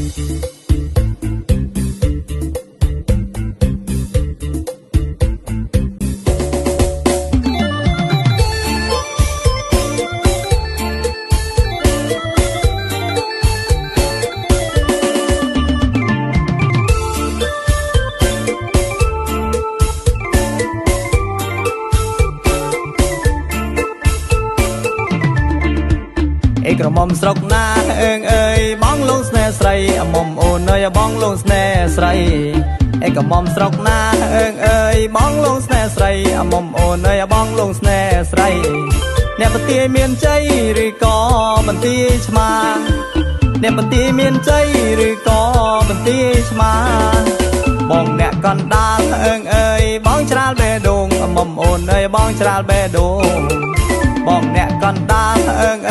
ក្រមុំស្រុកណាអើយបងលងស្នេហ៍ស្រីមុំអូនអើយបងលងស្នេហ៍ស្រីក្រមុំស្រុកណាអើយបងលងស្នេហ៍ស្រីមុំអូនអើយបងលងស្នេហ៍ស្រីអ្នកបន្ទាយមានជ័យឬក៏បន្ទាយឆ្មាអ្នកបន្ទាយមានជ័យឬក៏បន្ទាយឆ្មាបងអ្នកកណ្ដាលអើយបងច្រាលបេះដូងមុំអូនអើយបងច្រាលបេះដូងបងអ្នកកណ្ដាល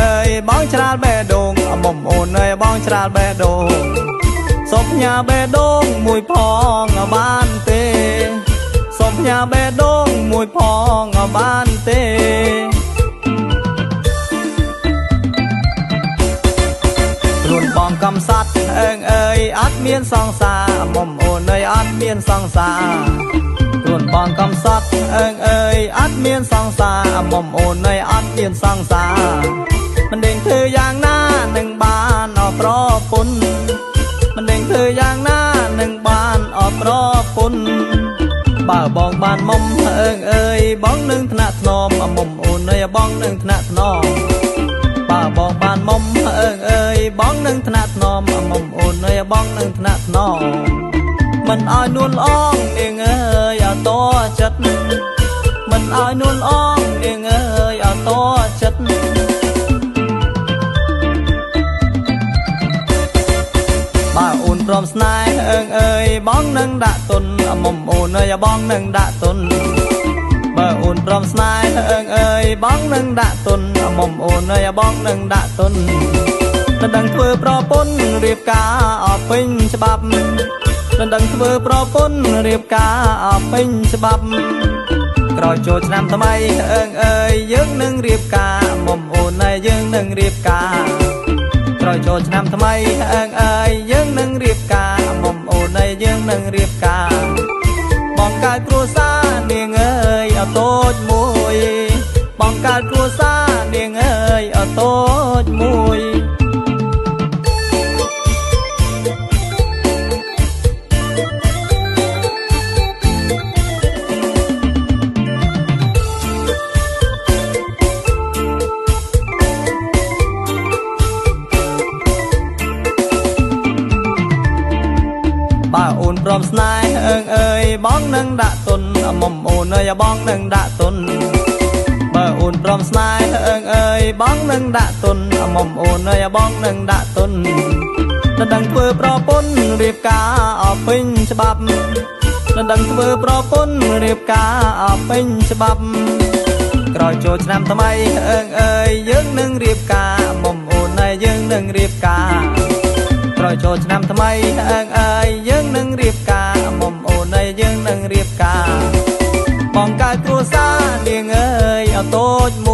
អើយបងច្រាលបេះដូងមុំអូនអើយបងច្រាលបេះដូងសុំញ៉ាបេះដូងមួយផងបានទេសុំញ៉ាបេះដូងមួយផងបានទេខ្លួនបងកំសត់អើយអត់មានសង្សារមុំអូនអើយអត់មានសង្សារខ្លួនបងកំសត់អើយអត់មានសង្សារមុំអូនអើយអត់មានសង្សារមិនដឹងធ្វើយ៉ាងណានឹងបានអប្រពន្ធមិនដឹងធ្វើយ៉ាងណានឹងបានអប្រពន្ធបើបងបានមុំអើយបងនឹងថ្នាក់ថ្នមមុំអូនអើយបងនឹងថ្នាក់ថ្នមបើបងបានមុំអើយបងនឹងថ្នាក់ថ្នមមុំអូនអើយបងនឹងថ្នាក់ថ្នមមិនឲ្យនួនអងនាងអើយអតចិត្តមិនឲ្យនួនអងនាងអើយអតចិត្តបើអូនព្រមស្នេហ៍អើយបងនឹងដាក់ទុនមុំអូនអើយបងនឹងដាក់ទុនបើអូនព្រមស្នេហ៍អើយបងនឹងដាក់ទុនមុំអូនអើយបងនឹងដាក់ទុនមិនដឹងធ្វើប្រពន្ធរៀបការអស់ពេញច្បាប់មិនដឹងធ្វើប្រពន្ធរៀបការអស់ពេញច្បាប់ក្រោយចូលឆ្នាំថ្មីអើយយើងនឹងរៀបការមុំអូនអើយយើងនឹងរៀបការក្រោយចូលឆ្នាំថ្មីអើយយើងនឹងរៀបការមុំអូនអើយយើងនឹងរៀបការបងកើតគ្រួសារនាងអើយអត់តូចមួយបងកើតគ្រួសារនាងអើយអត់តូចមួយបើអូនព្រមស្នេហ៍អើយបងនឹងដាក់ទុនមុំអូនអើយបងនឹងដាក់ទុនបើអូនព្រមស្នេហ៍អើយបងនឹងដាក់ទុនមុំអូនអើយបងនឹងដាក់ទុនមិនដឹងធ្វើប្រពន្ធរៀបការអស់ពេញច្បាប់មិនដឹងធ្វើប្រពន្ធរៀបការអស់ពេញច្បាប់ក្រោយចូលឆ្នាំថ្មីអើយយើងនឹងរៀបការមុំអូនអើយយើងនឹងរៀបការក្រោយចូលឆ្នាំថ្មីអើយយើងនឹងរៀបការមុំអូនអើយយើងនឹងរៀបការបងកើតគ្រួសារនាងអើយអត់តូចមួយ